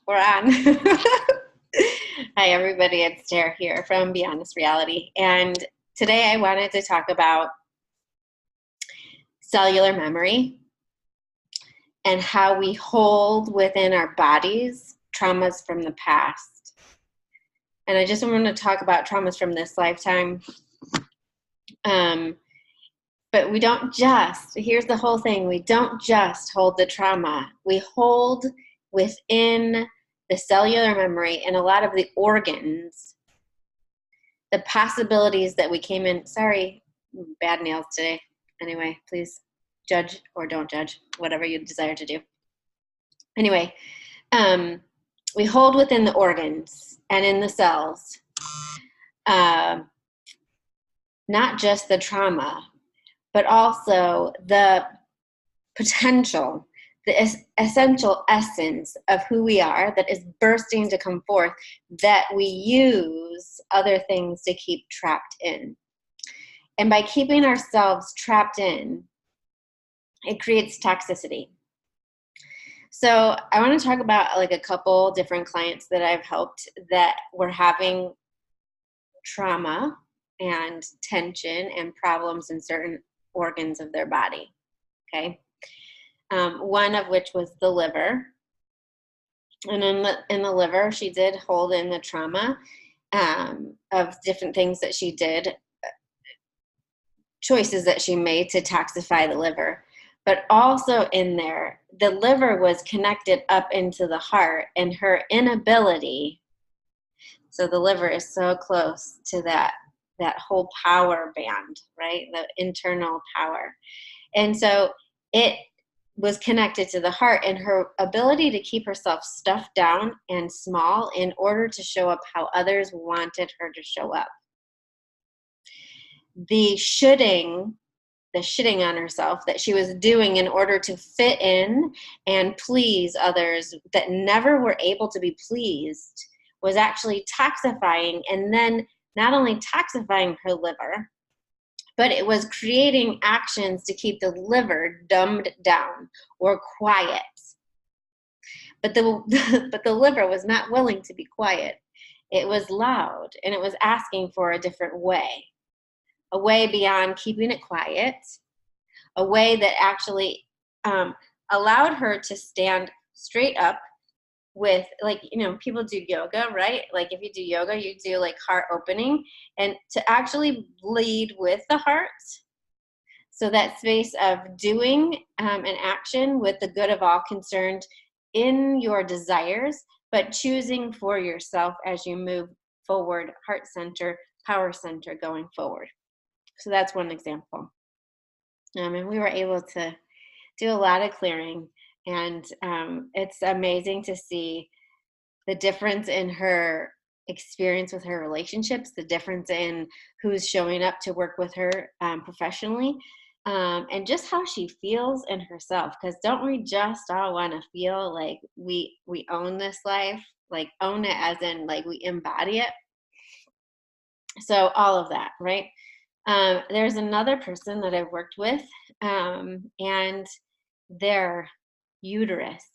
We're on. Hi, everybody. It's Tara here from Be Honest Reality. And today I wanted to talk about cellular memory and how we hold within our bodies traumas from the past. And I just want to talk about traumas from this lifetime. But we don't just, here's the whole thing, we don't just hold the trauma. We hold within the cellular memory and a lot of the organs, the possibilities that we came in. Sorry, bad nails today. Anyway, please judge or don't judge, whatever you desire to do. Anyway, we hold within the organs and in the cells, not just the trauma, but also the potential, the essential essence of who we are that is bursting to come forth, that we use other things to keep trapped in. And by keeping ourselves trapped in, it creates toxicity. So I want to talk about like a couple different clients that I've helped that were having trauma and tension and problems in certain organs of their body. Okay. One of which was the liver. And in the liver, she did hold in the trauma of different things that she did, choices that she made to toxify the liver. But also in there, the liver was connected up into the heart, and her inability, so the liver is so close to that whole power band, right? The internal power. And so it was connected to the heart, and her ability to keep herself stuffed down and small in order to show up how others wanted her to show up. The shitting on herself that she was doing in order to fit in and please others that never were able to be pleased was actually toxifying, and then not only toxifying her liver, but it was creating actions to keep the liver dumbed down or quiet. But the liver was not willing to be quiet. It was loud, and it was asking for a different way, a way beyond keeping it quiet, a way that actually allowed her to stand straight up with, like, people do yoga, right? Like if you do yoga, you do like heart opening, and to actually lead with the heart. So that space of doing an action with the good of all concerned in your desires, but choosing for yourself as you move forward, heart center, power center going forward. So that's one example. And we were able to do a lot of clearing. And it's amazing to see the difference in her experience with her relationships, the difference in who's showing up to work with her professionally, and just how she feels in herself. Because don't we just all want to feel like we own this life, like own it as in like we embody it? So all of that, right? There's another person that I've worked with, and their uterus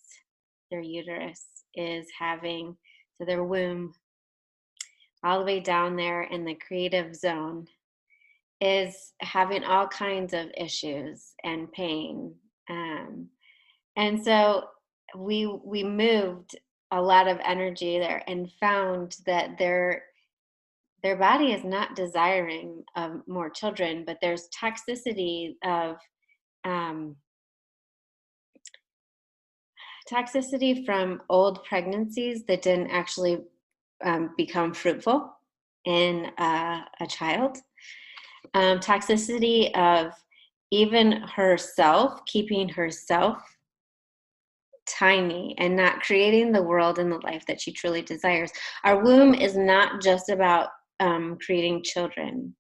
is having, so their womb all the way down there in the creative zone is having all kinds of issues and pain. And so we moved a lot of energy there and found that their body is not desiring more children, but there's toxicity of toxicity from old pregnancies that didn't actually become fruitful in a child. Toxicity of even herself, keeping herself tiny and not creating the world and the life that she truly desires. Our womb is not just about creating children.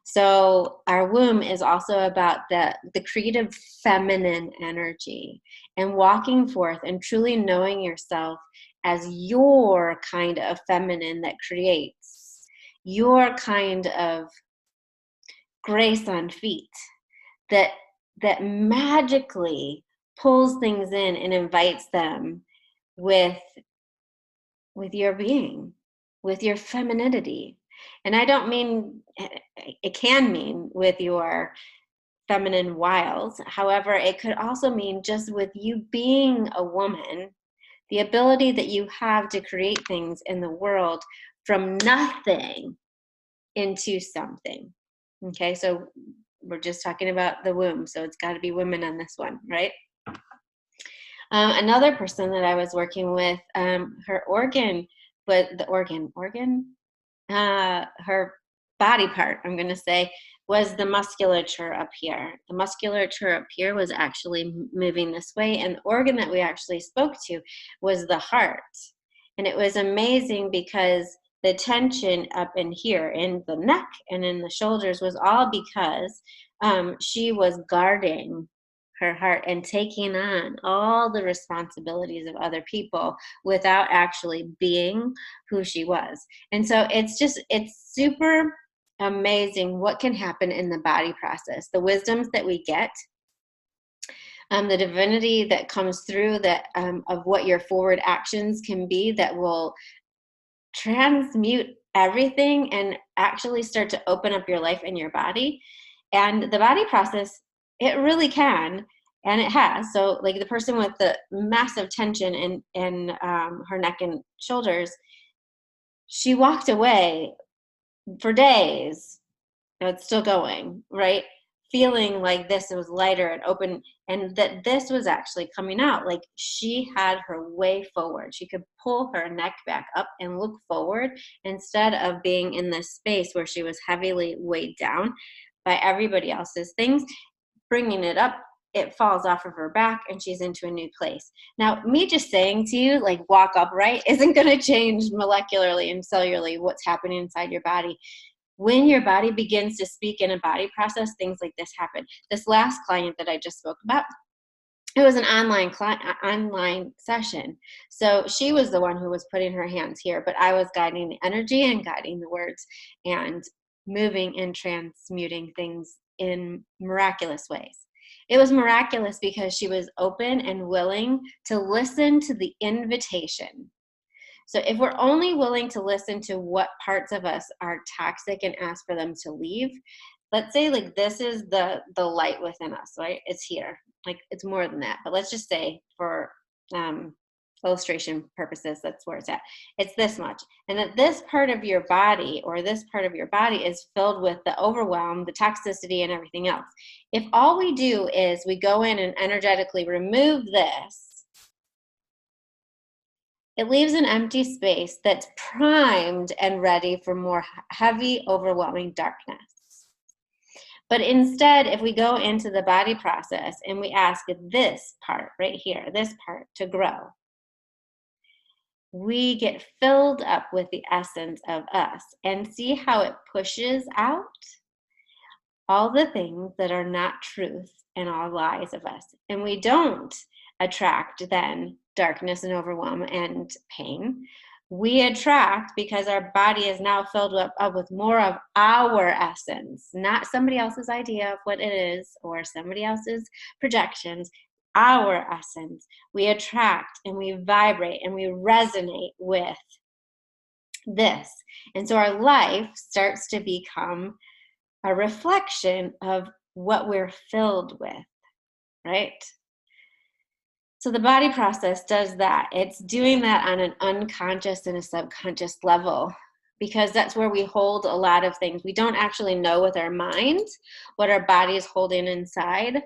So our womb is also about the creative feminine energy and walking forth and truly knowing yourself as your kind of feminine that creates, your kind of grace on feet that magically pulls things in and invites them with your being, with your femininity. And I don't mean, it can mean with your feminine wiles. However, it could also mean just with you being a woman, the ability that you have to create things in the world from nothing into something. Okay, so we're just talking about the womb, so it's got to be women on this one, right? Another person that I was working with, her organ, but the her body part, I'm going to say, was the musculature up here. The musculature up here was actually moving this way, and the organ that we actually spoke to was the heart. And it was amazing because the tension up in here, in the neck and in the shoulders, was all because she was guarding her heart and taking on all the responsibilities of other people without actually being who she was. And so it's super amazing what can happen in the body process, the wisdoms that we get, the divinity that comes through that of what your forward actions can be that will transmute everything and actually start to open up your life and your body. And the body process, it really can, and it has. So like the person with the massive tension in her neck and shoulders, she walked away for days. It's still going, right? Feeling like this was lighter and open, and that this was actually coming out. Like she had her way forward. She could pull her neck back up and look forward instead of being in this space where she was heavily weighed down by everybody else's things. Bringing it up, it falls off of her back and she's into a new place. Now, me just saying to you, like, walk upright isn't going to change molecularly and cellularly what's happening inside your body. When your body begins to speak in a body process, things like this happen. This last client that I just spoke about, it was an online session. So she was the one who was putting her hands here, but I was guiding the energy and guiding the words and moving and transmuting things in miraculous ways. It was miraculous because she was open and willing to listen to the invitation. So if we're only willing to listen to what parts of us are toxic and ask for them to leave, let's say like this is the light within us, right? It's here. Like it's more than that. But let's just say for illustration purposes, that's where it's at. It's this much. And that this part of your body or this part of your body is filled with the overwhelm, the toxicity, and everything else. If all we do is we go in and energetically remove this, it leaves an empty space that's primed and ready for more heavy, overwhelming darkness. But instead, if we go into the body process and we ask this part right here, this part to grow, we get filled up with the essence of us and see how it pushes out all the things that are not truth and all lies of us. And we don't attract then darkness and overwhelm and pain. We attract because our body is now filled up with more of our essence, not somebody else's idea of what it is or somebody else's projections, our essence. We attract and we vibrate and we resonate with this. And so our life starts to become a reflection of what we're filled with, right? So the body process does that. It's doing that on an unconscious and a subconscious level because that's where we hold a lot of things. We don't actually know with our mind what our body is holding inside.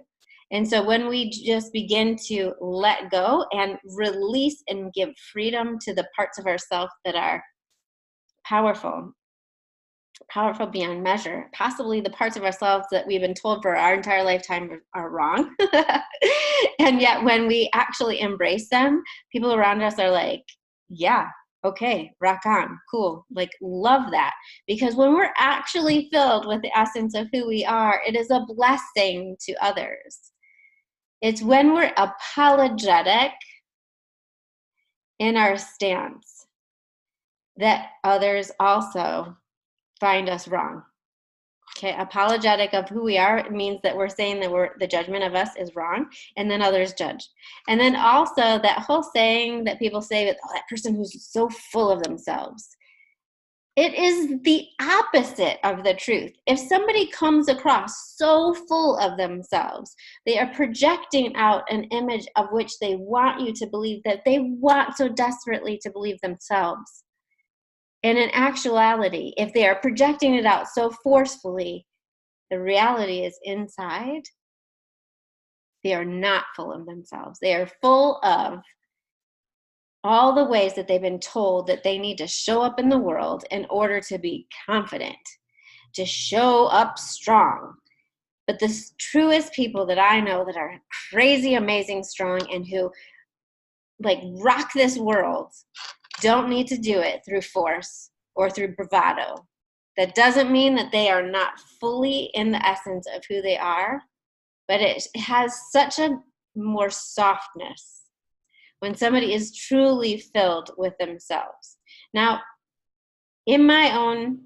And so when we just begin to let go and release and give freedom to the parts of ourselves that are powerful beyond measure, possibly the parts of ourselves that we've been told for our entire lifetime are wrong. And yet when we actually embrace them, people around us are like, yeah, okay, rock on, cool, like love that. Because when we're actually filled with the essence of who we are, it is a blessing to others. It's when we're apologetic in our stance that others also find us wrong. Okay, apologetic of who we are, it means that we're saying that the judgment of us is wrong, and then others judge. And then also that whole saying that people say, oh, that person who's so full of themselves. It is the opposite of the truth. If somebody comes across so full of themselves, they are projecting out an image of which they want you to believe, that they want so desperately to believe themselves. And in actuality, if they are projecting it out so forcefully, the reality is inside, they are not full of themselves. They are full of all the ways that they've been told that they need to show up in the world in order to be confident, to show up strong. But the truest people that I know that are crazy, amazing, strong, and who like rock this world don't need to do it through force or through bravado. That doesn't mean that they are not fully in the essence of who they are, but it has such a more softness when somebody is truly filled with themselves. Now, in my own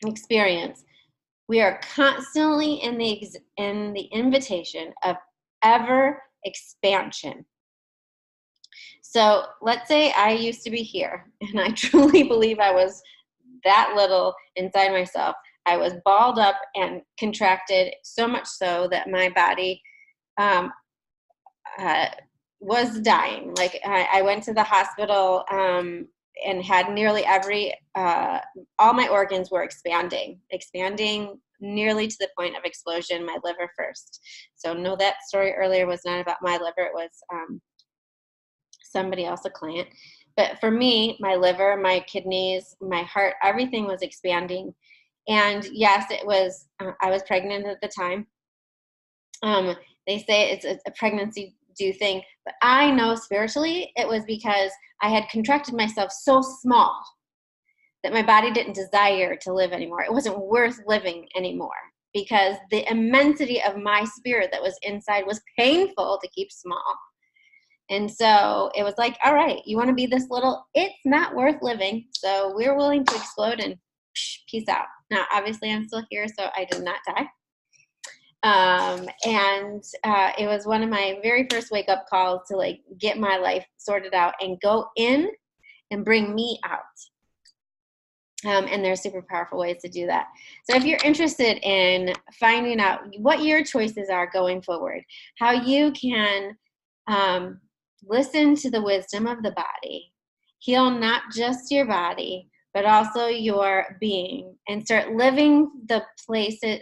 experience, we are constantly in the invitation of ever expansion. So let's say I used to be here, and I truly believe I was that little inside myself. I was balled up and contracted so much so that my body was dying. Like I went to the hospital and had nearly all my organs were expanding nearly to the point of explosion, my liver first. So no, that story earlier was not about my liver. It was somebody else, a client. But for me, my liver, my kidneys, my heart, everything was expanding. And yes, it was, I was pregnant at the time. They say it's a pregnancy due thing, but I know spiritually it was because I had contracted myself so small that my body didn't desire to live anymore. It wasn't worth living anymore because the immensity of my spirit that was inside was painful to keep small. And so it was like, all right, you want to be this little, it's not worth living. So we're willing to explode and peace out. Now, obviously I'm still here, so I did not die. It was one of my very first wake up calls to like get my life sorted out and go in and bring me out. And there's super powerful ways to do that. So if you're interested in finding out what your choices are going forward, how you can listen to the wisdom of the body, heal not just your body, but also your being, and start living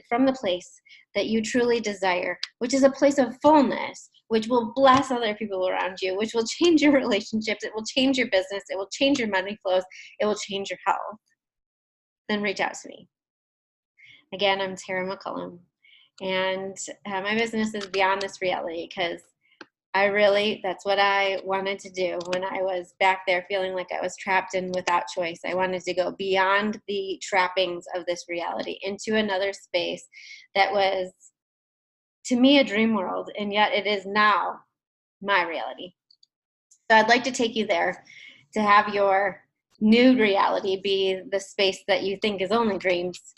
from the place that you truly desire, which is a place of fullness, which will bless other people around you, which will change your relationships, it will change your business, it will change your money flows, it will change your health. Then reach out to me. Again, I'm Tara McCallam, and my business is beyond this reality because that's what I wanted to do when I was back there feeling like I was trapped and without choice. I wanted to go beyond the trappings of this reality into another space that was, to me, a dream world, and yet it is now my reality. So I'd like to take you there to have your new reality be the space that you think is only dreams,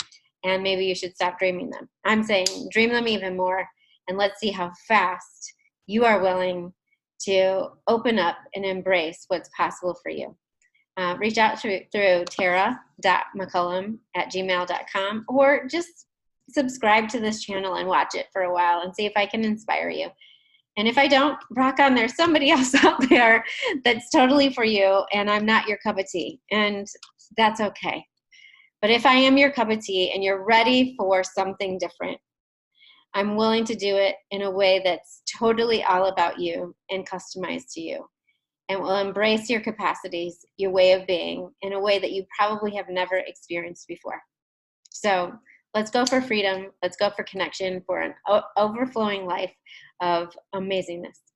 and maybe you should stop dreaming them. I'm saying dream them even more, and let's see how fast you are willing to open up and embrace what's possible for you. Reach out through tara.mccullam@gmail.com, or just subscribe to this channel and watch it for a while and see if I can inspire you. And if I don't, rock on, there's somebody else out there that's totally for you, and I'm not your cup of tea, and that's okay. But if I am your cup of tea and you're ready for something different, I'm willing to do it in a way that's totally all about you and customized to you, and will embrace your capacities, your way of being, in a way that you probably have never experienced before. So let's go for freedom. Let's go for connection, for an overflowing life of amazingness.